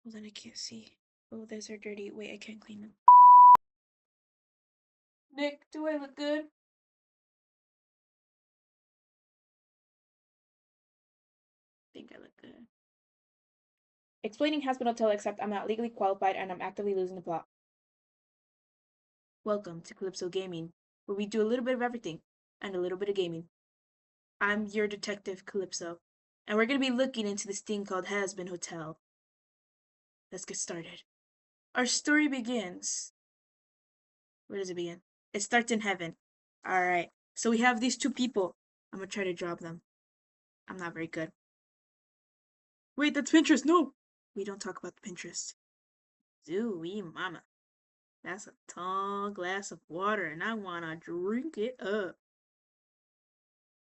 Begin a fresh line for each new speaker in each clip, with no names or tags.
Well, then I can't see. Oh, those are dirty. Wait, I can't clean them. Nick, do I look good? I think I look good. Explaining Hazbin Hotel, except I'm not legally qualified and I'm actively losing the plot. Welcome to Calypso Gaming, where we do a little bit of everything and a little bit of gaming. I'm your detective, Calypso, and we're going to be looking into this thing called Hazbin Hotel. Let's get started. Our story begins. Where does it begin? It starts in heaven. Alright, so we have these two people. I'm going to try to drop them. I'm not very good. Wait, that's Pinterest. No! We don't talk about the Pinterest. Zooey mama. That's a tall glass of water, and I want to drink it up.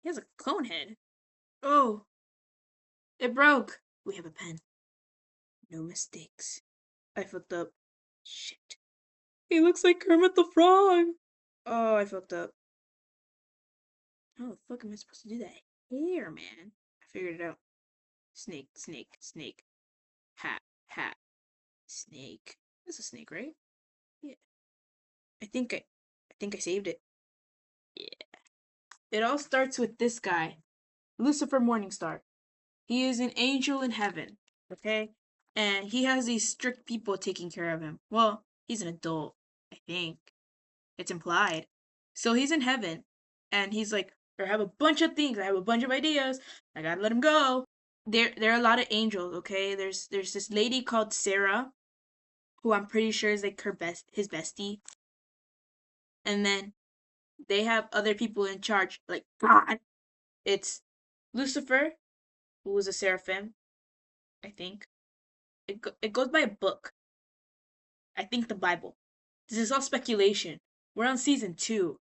He has a cone head. Oh! It broke! We have a pen. No mistakes. I fucked up. Shit. He looks like Kermit the Frog! Oh, I fucked up. How the fuck am I supposed to do that? Here, man. I figured it out. Snake, snake, snake. Hat, hat. Snake. That's a snake, right? Yeah. I think I saved it. Yeah. It all starts with this guy, Lucifer Morningstar. He is an angel in heaven, okay? And he has these strict people taking care of him. Well, he's an adult, I think. It's implied. So he's in heaven, and he's like, I have a bunch of things. I have a bunch of ideas. I gotta let him go. There are a lot of angels, okay? There's this lady called Sarah, who I'm pretty sure is like his bestie. And then they have other people in charge, like God. It's Lucifer, who was a seraphim, I think. It goes by a book. I think the Bible. This is all speculation. We're on season 2.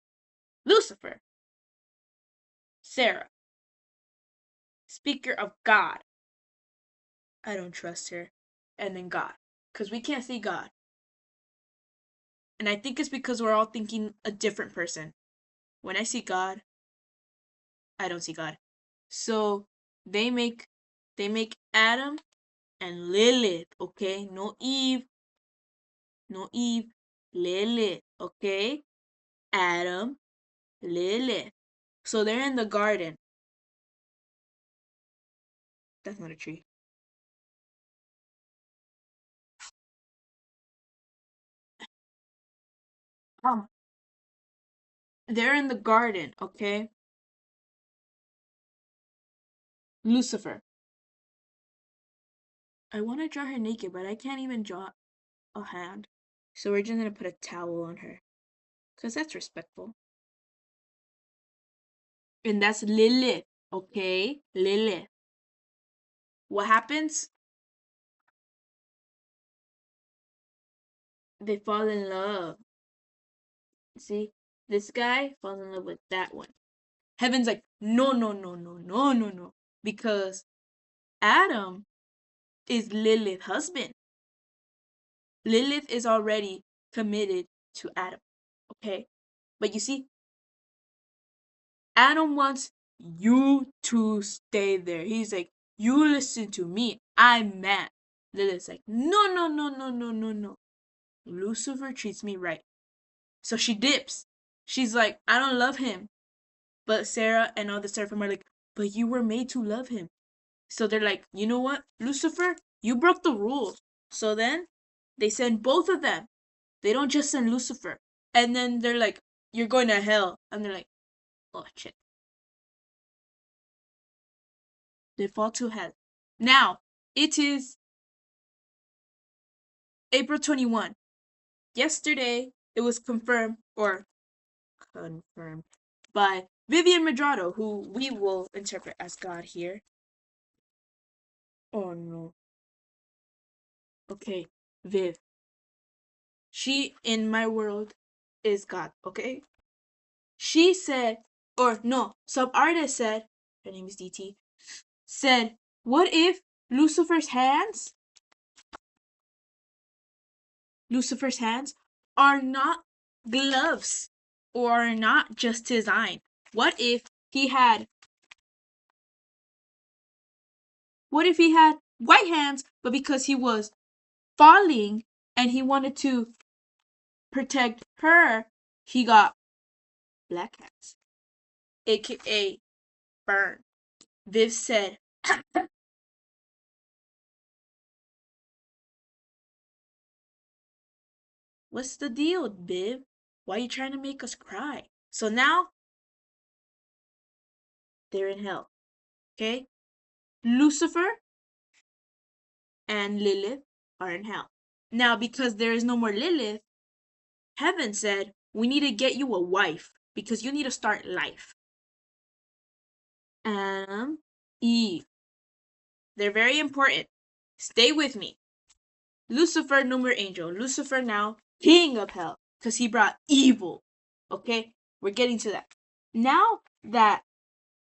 Lucifer. Sarah. Speaker of God. I don't trust her. And then God. Because we can't see God. And I think it's because we're all thinking a different person. When I see God, I don't see God. So they make Adam and Lilith, okay? No Eve. No Eve. Lilith, okay? Adam, Lilith. So they're in the garden. That's not a tree. They're in the garden, okay? Lucifer. I want to draw her naked, but I can't even draw a hand. So we're just gonna put a towel on her. Because that's respectful. And that's Lilith, okay? Lilith. What happens? They fall in love. See? This guy falls in love with that one. Heaven's like, no, no, no, no, no, no, no. Because Adam is Lilith's husband. Lilith is already committed to Adam. Okay? But you see, Adam wants you to stay there. He's like, you listen to me. I'm mad. Lilith's like, no, no, no, no, no, no, no. Lucifer treats me right. So she dips. She's like, I don't love him. But Sarah and all the seraphim are like, but you were made to love him. So they're like, you know what, Lucifer, you broke the rules. So then they send both of them. They don't just send Lucifer. And then they're like, you're going to hell. And they're like, oh shit. They fall to hell. Now, it is April 21. Yesterday, it was confirmed by Vivian Madrado, who we will interpret as God here. Oh no. Okay, Viv. She, in my world, is God, okay? She said, or no, some artist said, her name is DT, said, what if Lucifer's hands are not gloves or are not just design? What if he had white hands, but because he was falling and he wanted to protect her, he got black cats, aka burn. Viv said, "What's the deal, Viv? Why are you trying to make us cry?" So now they're in hell. Okay? Lucifer and Lilith are in hell. Now, because there is no more Lilith, heaven said, "We need to get you a wife because you need to start life." Eve. They're very important. Stay with me. Lucifer, no more angel. Lucifer now king of hell because he brought evil. Okay? We're getting to that. Now that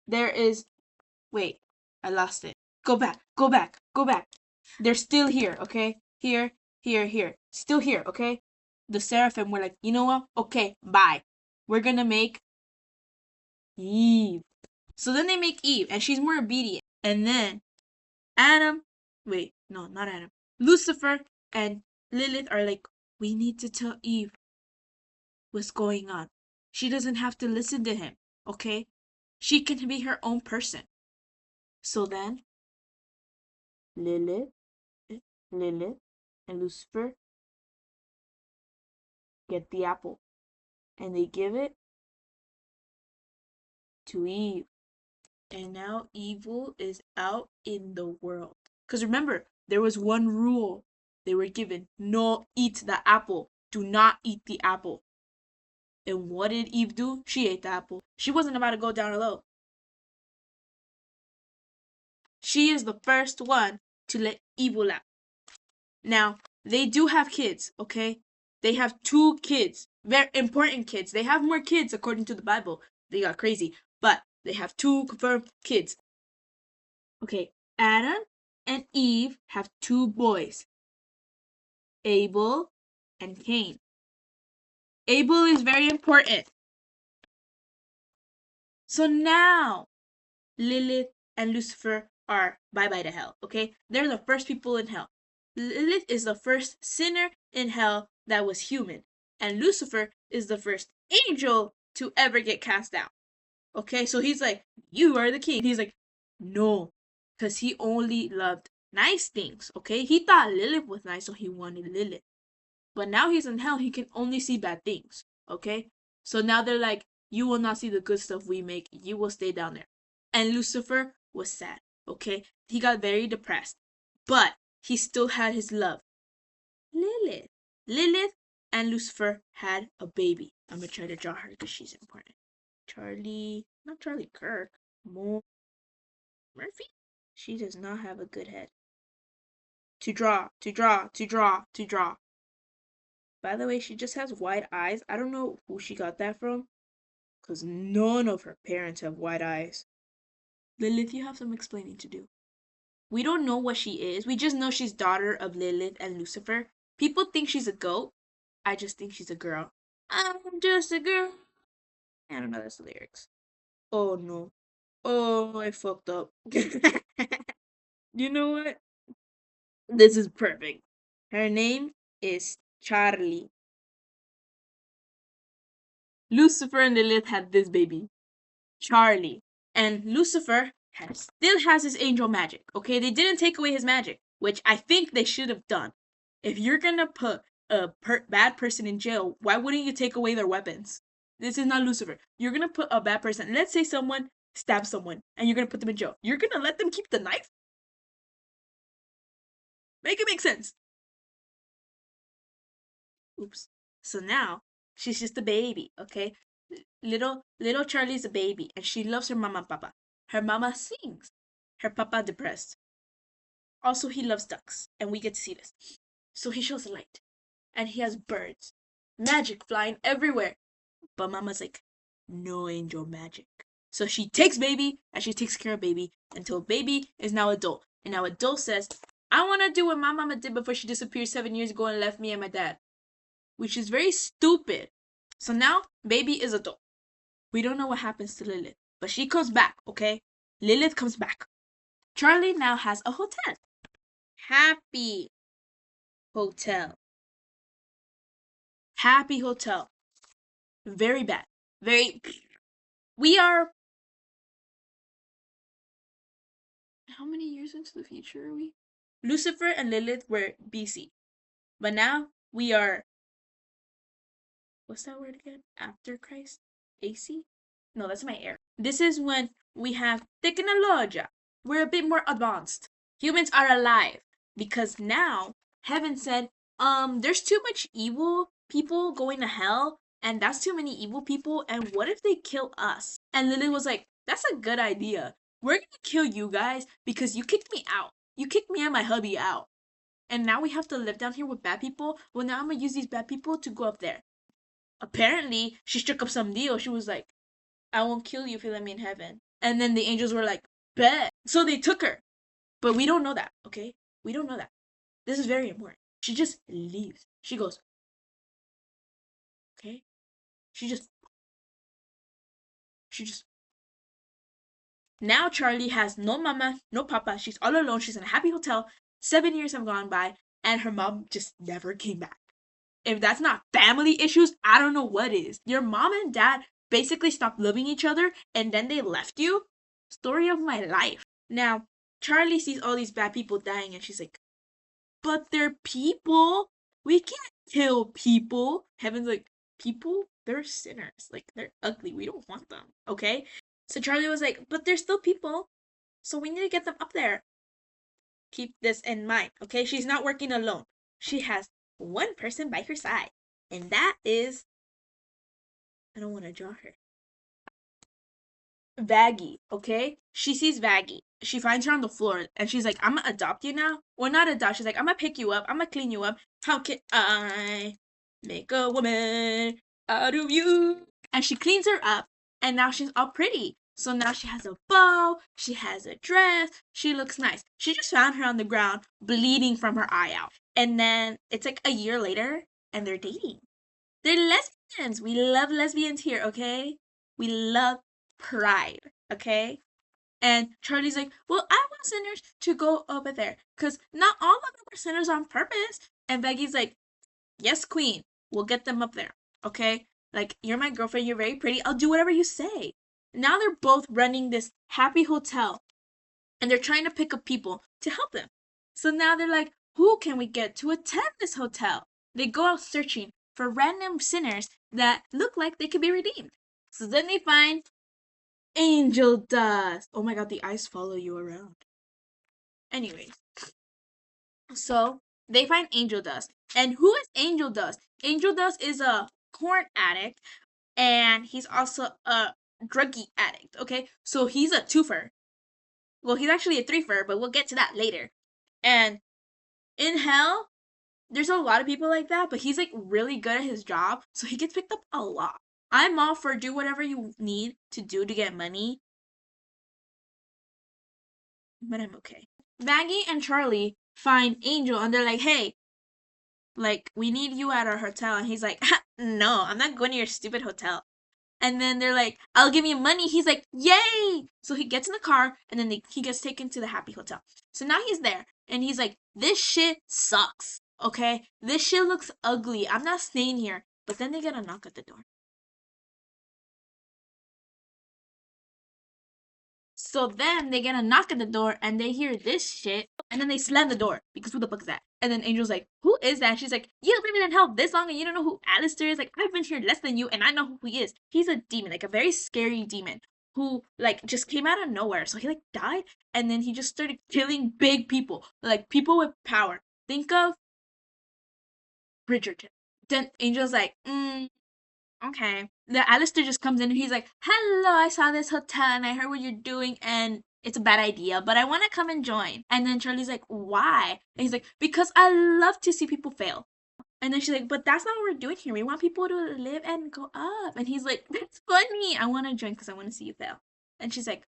there is. Wait, I lost it. Go back, go back, go back. They're still here, okay? Here, here, here. Still here, okay? The seraphim were like, you know what? Okay, bye. We're gonna make Eve. So then they make Eve, and she's more obedient. And then Adam, wait, no, not Adam. Lucifer and Lilith are like, we need to tell Eve what's going on. She doesn't have to listen to him, okay? She can be her own person. So then, Lilith, and Lucifer get the apple, and they give it to Eve. And now evil is out in the world. Because remember, there was one rule they were given: no eat the apple. Do not eat the apple. And what did Eve do? She ate the apple. She wasn't about to go down low. She is the first one to let evil out. Now, they do have kids, okay? They have 2 kids. Very important kids. They have more kids according to the Bible. They got crazy. But they have 2 confirmed kids. Okay, Adam and Eve have 2 boys, Abel and Cain. Abel is very important. So now, Lilith and Lucifer are bye-bye to hell, okay? They're the first people in hell. Lilith is the first sinner in hell that was human. And Lucifer is the first angel to ever get cast out. Okay, so he's like, you are the king. He's like, no, because he only loved nice things, okay? He thought Lilith was nice, so he wanted Lilith. But now he's in hell, he can only see bad things, okay? So now they're like, you will not see the good stuff we make. You will stay down there. And Lucifer was sad, okay? He got very depressed. But he still had his love, Lilith. Lilith and Lucifer had a baby. I'm going to try to draw her because she's important. Not Charlie Kirk, Murphy? She does not have a good head. To draw. By the way, she just has white eyes. I don't know who she got that from, because none of her parents have white eyes. Lilith, you have some explaining to do. We don't know what she is. We just know she's daughter of Lilith and Lucifer. People think she's a goat. I just think she's a girl. I'm just a girl. I don't know, that's the lyrics. Oh no. Oh, I fucked up. You know what? This is perfect. Her name is Charlie. Lucifer and Lilith had this baby, Charlie. And Lucifer still has his angel magic, okay? They didn't take away his magic, which I think they should have done. If you're gonna put a bad person in jail, why wouldn't you take away their weapons? This is not Lucifer. You're gonna put a bad person. Let's say someone stabs someone and you're gonna put them in jail. You're gonna let them keep the knife? Make it make sense. Oops. So now she's just a baby, okay? Little Charlie's a baby and she loves her mama and papa. Her mama sings. Her papa depressed. Also, he loves ducks, and we get to see this. So he shows a light, and he has birds, magic flying everywhere. But mama's like, no angel magic. So she takes baby, and she takes care of baby until baby is now adult. And now adult says, I want to do what my mama did before she disappeared 7 years ago and left me and my dad. Which is very stupid. So now baby is adult. We don't know what happens to Lilith, but she comes back, okay? Lilith comes back. Charlie now has a hotel. Happy. Hotel. Happy Hotel. Very bad. Very. We are. How many years into the future are we? Lucifer and Lilith were BC. But now we are. What's that word again? After Christ? AC? No, that's my air. This is when we have technology. We're a bit more advanced. Humans are alive. Because now, heaven said, there's too much evil people going to hell, and that's too many evil people, and what if they kill us? And Lily was like, that's a good idea. We're gonna kill you guys because you kicked me out. You kicked me and my hubby out. And now we have to live down here with bad people. Well, now I'm gonna use these bad people to go up there. Apparently, she struck up some deal. She was like, I won't kill you if you let me in heaven. And then the angels were like, bet. So they took her. But we don't know that, okay? We don't know that. This is very important. She just leaves. She goes, okay? She just. Now Charlie has no mama, no papa. She's all alone. She's in a happy hotel. 7 years have gone by, and her mom just never came back. If that's not family issues, I don't know what is. Your mom and dad basically stopped loving each other, and then they left you? Story of my life. Now, Charlie sees all these bad people dying, and she's like, but they're people. We can't kill people. Heaven's like, people? They're sinners. Like, they're ugly. We don't want them. Okay? So Charlie was like, but they're still people. So we need to get them up there. Keep this in mind. Okay? She's not working alone. She has one person by her side. And that is. I don't want to draw her. Vaggie, okay? She sees Vaggie. She finds her on the floor and she's like, I'm gonna adopt you now. Or not adopt. She's like, I'm gonna pick you up. I'm gonna clean you up. How can I make a woman out of you? And she cleans her up and now she's all pretty. So now she has a bow. She has a dress. She looks nice. She just found her on the ground bleeding from her eye out. And then it's like a year later and they're dating. They're lesbians. We love lesbians here, okay? We love pride, okay? And Charlie's like, well, I want sinners to go over there because not all of them are sinners on purpose. And Becky's like, yes, queen, we'll get them up there, okay? Like, you're my girlfriend, you're very pretty, I'll do whatever you say. Now they're both running this happy hotel and they're trying to pick up people to help them. So now they're like, who can we get to attend this hotel? They go out searching for random sinners that look like they could be redeemed. So then they find angel dust. Oh my god, the eyes follow you around. Anyways, so they find angel dust. And who is angel dust? Angel dust is a porn addict and he's also a druggie addict, okay? So he's a twofer. Well, he's actually a threefer, but we'll get to that later. And in hell, there's a lot of people like that, but he's like really good at his job, so he gets picked up a lot. I'm all for do whatever you need to do to get money, but I'm okay. Maggie and Charlie find Angel and they're like, hey, like, we need you at our hotel. And he's like, no, I'm not going to your stupid hotel. And then they're like, I'll give you money. He's like, yay! So he gets in the car and then he gets taken to the happy hotel. So now he's there and he's like, this shit sucks. Okay? This shit looks ugly. I'm not staying here. But then they get a knock at the door. So then they get a knock at the door and they hear this shit and then they slam the door because who the fuck is that? And then Angel's like, who is that? She's like, you've been in hell this long and you don't know who Alistair is? Like, I've been here less than you and I know who he is. He's a demon, like a very scary demon who like just came out of nowhere. So he like died and then he just started killing big people, like people with power. Think of Bridgerton. Then Angel's like, okay. The Alistair just comes in and he's like, hello, I saw this hotel and I heard what you're doing and it's a bad idea, but I want to come and join. And then Charlie's like, why? And he's like, because I love to see people fail. And then she's like, but that's not what we're doing here. We want people to live and go up. And he's like, that's funny. I want to join because I want to see you fail. And she's like,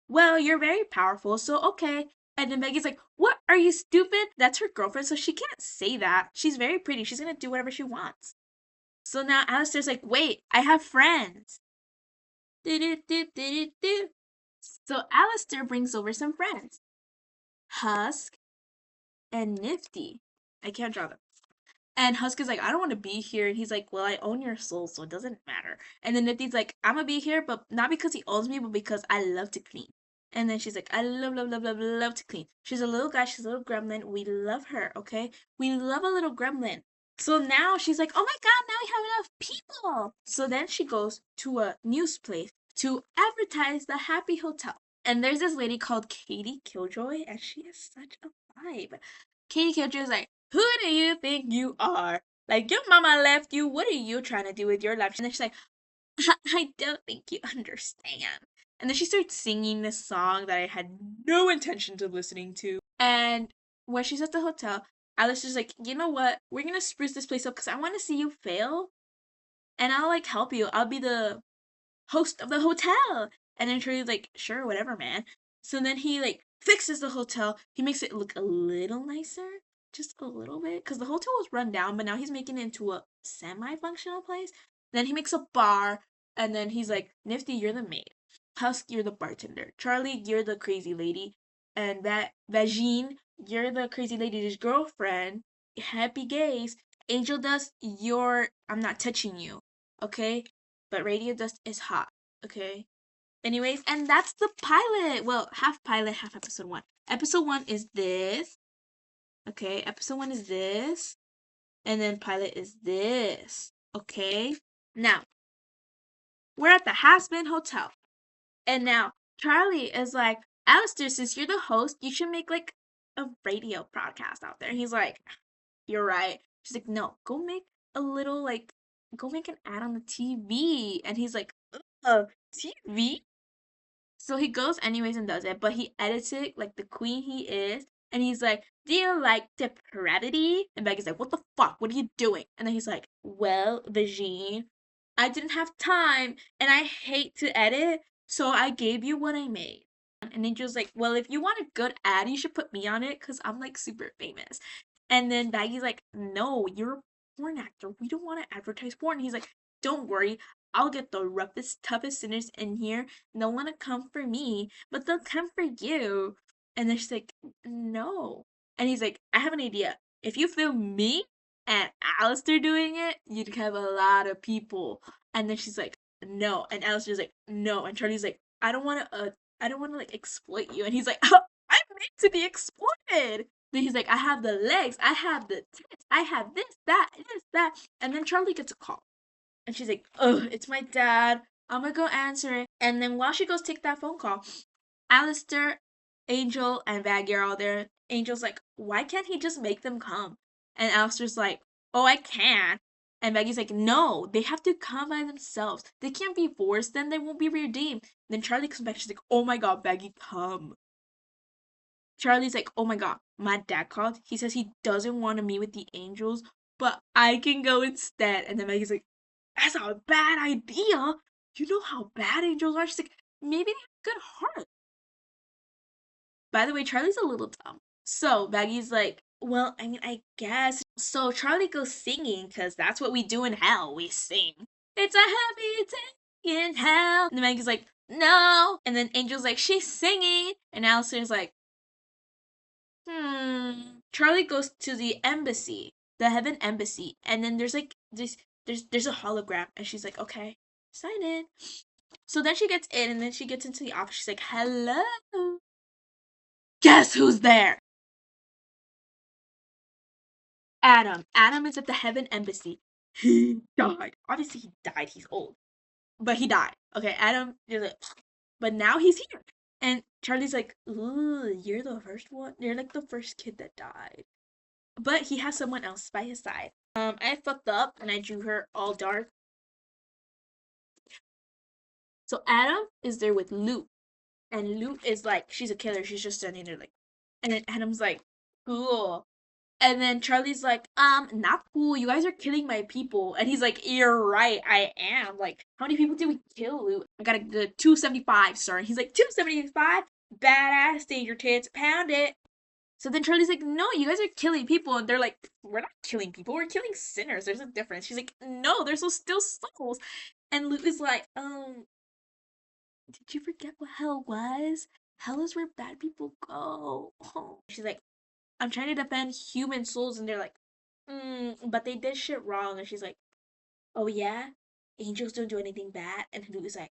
well, you're very powerful, so okay. And then Maggie's like, what? Are you stupid? That's her girlfriend, so she can't say that. She's very pretty. She's going to do whatever she wants. So now Alistair's like, wait, I have friends. So Alistair brings over some friends. Husk and Nifty. I can't draw them. And Husk is like, I don't want to be here. And he's like, well, I own your soul, so it doesn't matter. And then Nifty's like, I'm gonna be here, but not because he owns me, but because I love to clean. And then she's like, I love, love, love, love, love to clean. She's a little guy, she's a little gremlin. We love her, okay? We love a little gremlin. So now she's like, oh my god, now we have enough people. So then she goes to a news place to advertise the Happy Hotel. And there's this lady called Katie Killjoy, and she is such a vibe. Katie Killjoy is like, who do you think you are? Like, your mama left you. What are you trying to do with your life? And then she's like, I don't think you understand. And then she starts singing this song that I had no intention of listening to. And when she's at the hotel, Alice is like, you know what? We're gonna spruce this place up because I want to see you fail. And I'll like help you. I'll be the host of the hotel. And then Charlie's like, sure, whatever, man. So then he like fixes the hotel. He makes it look a little nicer, just a little bit, because the hotel was run down, but now he's making it into a semi-functional place. Then he makes a bar, and then he's like, Nifty, you're the maid. Husk, you're the bartender. Charlie, you're the crazy lady. And that Vagine, you're the crazy lady's girlfriend. Happy gays. Angel Dust, you're I'm not touching you. Okay? But Radio Dust is hot. Okay? Anyways, and that's the pilot. Well, half pilot, half episode 1. Episode 1 is this. Okay, episode 1 is this. And then pilot is this. Okay? Now, we're at the Hazbin Hotel. And now, Charlie is like, Alistair, since you're the host, you should make like a radio broadcast out there. And he's like, you're right. She's like, no, go make a little like, go make an ad on the TV. And he's like, TV? So he goes anyways and does it, but he edits it like the queen he is. And he's like, do you like depravity? And Becky's like, what the fuck? What are you doing? And then he's like, well, Vagine, I didn't have time and I hate to edit, so I gave you what I made. And Angel's like, well, if you want a good ad, you should put me on it because I'm like super famous. And then Baggy's like, no, you're a porn actor. We don't want to advertise porn. And he's like, don't worry. I'll get the roughest, toughest sinners in here. They'll want to come for me, but they'll come for you. And then she's like, no. And he's like, I have an idea. If you film me and Alistair doing it, you'd have a lot of people. And then she's like, no. And Alistair's like, no. And Charlie's like, I don't want to like exploit you. And he's like, oh, I'm made to be exploited. Then he's like, I have the legs, I have the tits, I have this, that, this, that. And then Charlie gets a call. And she's like, ugh, it's my dad. I'm gonna go answer it. And then while she goes take that phone call, Alistair, Angel, and Vaggy are all there. Angel's like, why can't he just make them come? And Alistair's like, oh, I can. And Vaggy's like, no, they have to come by themselves. They can't be forced, then they won't be redeemed. Then Charlie comes back, she's like, oh my god, Vaggy, come. Charlie's like, oh my god, my dad called. He says he doesn't want to meet with the angels, but I can go instead. And then Maggie's like, that's a bad idea. You know how bad angels are? She's like, maybe they have a good heart. By the way, Charlie's a little dumb. So Maggie's like, well, I mean, I guess. So Charlie goes singing, because that's what we do in hell. We sing. It's a happy day in hell. And then Maggie's like, no. And then Angel's like, she's singing. And Alistair's like, Charlie goes to the embassy, the heaven embassy, and then there's like there's a hologram, and she's like, okay, sign in. So then she gets in, and then she gets into the office. She's like, hello. Guess who's there? Adam. Adam is at the heaven embassy. He died. Obviously, he died. He's old, but he died. Okay, Adam is like, but now he's here. And Charlie's like, ooh, you're the first one. You're like the first kid that died. But he has someone else by his side. I fucked up and I drew her all dark. So Adam is there with Luke. And Luke is like, she's a killer. She's just standing there like, and then Adam's like, cool. And then Charlie's like, not cool. You guys are killing my people. And he's like, you're right. I am. Like, how many people did we kill, Luke? I got a good 275, sir. And he's like, 275? Badass, danger tits, pound it. So then Charlie's like, no, you guys are killing people. And they're like, we're not killing people. We're killing sinners. There's a difference. She's like, no, there's still souls. And Luke is like, did you forget what hell was? Hell is where bad people go. Oh. She's like, I'm trying to defend human souls. And they're like, but they did shit wrong. And she's like, oh yeah, angels don't do anything bad. And Luke is like,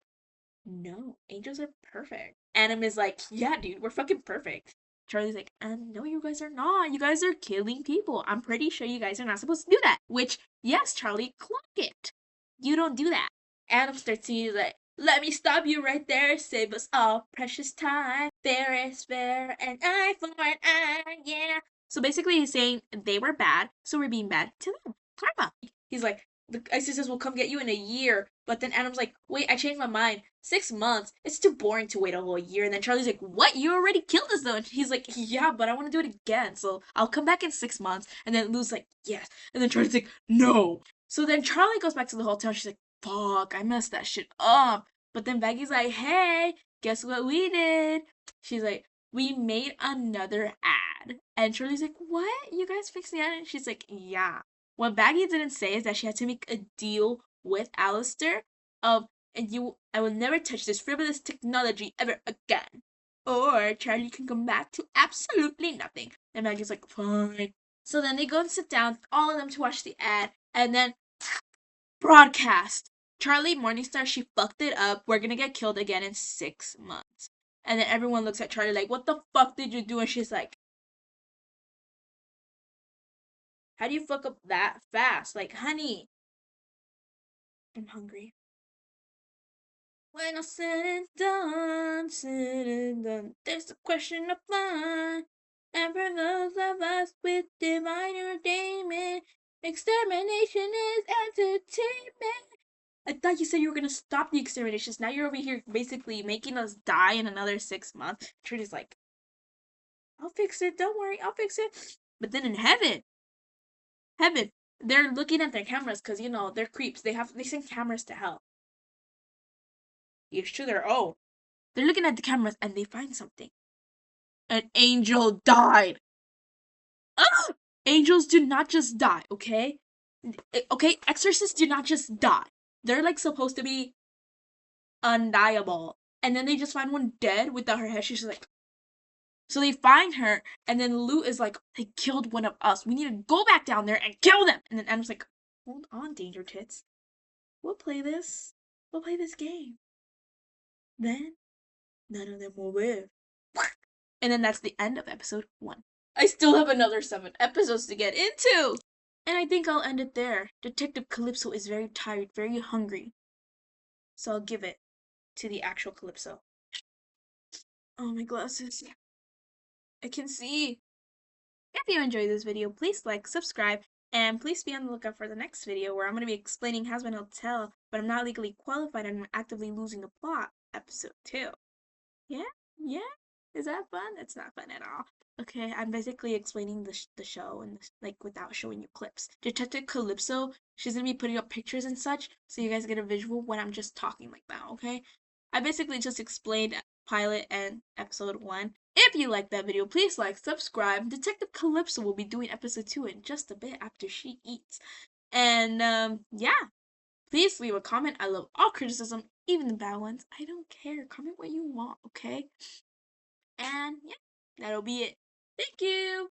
no, angels are perfect. Adam is like, yeah, dude, we're fucking perfect. Charlie's like, no, you guys are not. You guys are killing people. I'm pretty sure you guys are not supposed to do that. Which, yes, Charlie, clock it. You don't do that. Adam starts singing like, let me stop you right there. Save us all precious time. Fair is fair, an eye for an eye, yeah. So basically, he's saying they were bad, so we're being bad to them. Karma. He's like, the ISIS will come get you in a year. But then Adam's like, wait, I changed my mind. 6 months. It's too boring to wait a whole year. And then Charlie's like, what? You already killed us though. And he's like, yeah, but I want to do it again. So I'll come back in 6 months. And then Lou's like, yes. And then Charlie's like, no. So then Charlie goes back to the hotel. And she's like, fuck, I messed that shit up. But then Baggy's like, hey, guess what we did? She's like, we made another ad. And Charlie's like, what? You guys fixed the ad? And she's like, yeah. What Baggy didn't say is that she had to make a deal with Alistair of, and I will never touch this frivolous technology ever again. Or Charlie can come back to absolutely nothing. And Maggie's like, fine. So then they go and sit down, all of them to watch the ad, and then broadcast. Charlie Morningstar, she fucked it up. We're gonna get killed again in 6 months. And then everyone looks at Charlie like, what the fuck did you do? And she's like, how do you fuck up that fast? Like, honey, I'm hungry. When all said and done, there's a question of fun. And for those of us with divine entertainment, extermination is entertainment. I thought you said you were gonna stop the exterminations. Now you're over here basically making us die in another 6 months. Trudy's like, I'll fix it. Don't worry, I'll fix it. But then in heaven, they're looking at their cameras because they're creeps. They send cameras to hell. Each to their own. They're looking at the cameras and they find something. An angel died. Ah! Angels do not just die, okay? Okay, exorcists do not just die. They're like supposed to be undiable. And then they just find one dead without her head. She's like, so they find her, and then Lou is like, they killed one of us. We need to go back down there and kill them. And then Adam's like, hold on, Danger Tits. We'll play this. We'll play this game. Then none of them will live. And then that's the end of episode 1. I still have another 7 episodes to get into. And I think I'll end it there. Detective Calypso is very tired, very hungry. So I'll give it to the actual Calypso. Oh, my glasses. I can see. If you enjoyed this video, please like, subscribe, and please be on the lookout for the next video where I'm going to be explaining Hazbin Hotel, but I'm not legally qualified and I'm actively losing the plot. Episode 2. Yeah? Yeah? Is that fun? It's not fun at all. Okay, I'm basically explaining the show and like without showing you clips. Detective Calypso, she's gonna be putting up pictures and such, so you guys get a visual when I'm just talking like that. Okay, I basically just explained pilot and episode 1. If you like that video, please like, subscribe. Detective Calypso will be doing episode 2 in just a bit after she eats. And yeah, please leave a comment. I love all criticism, even the bad ones. I don't care. Comment what you want, okay? And yeah, that'll be it. Thank you!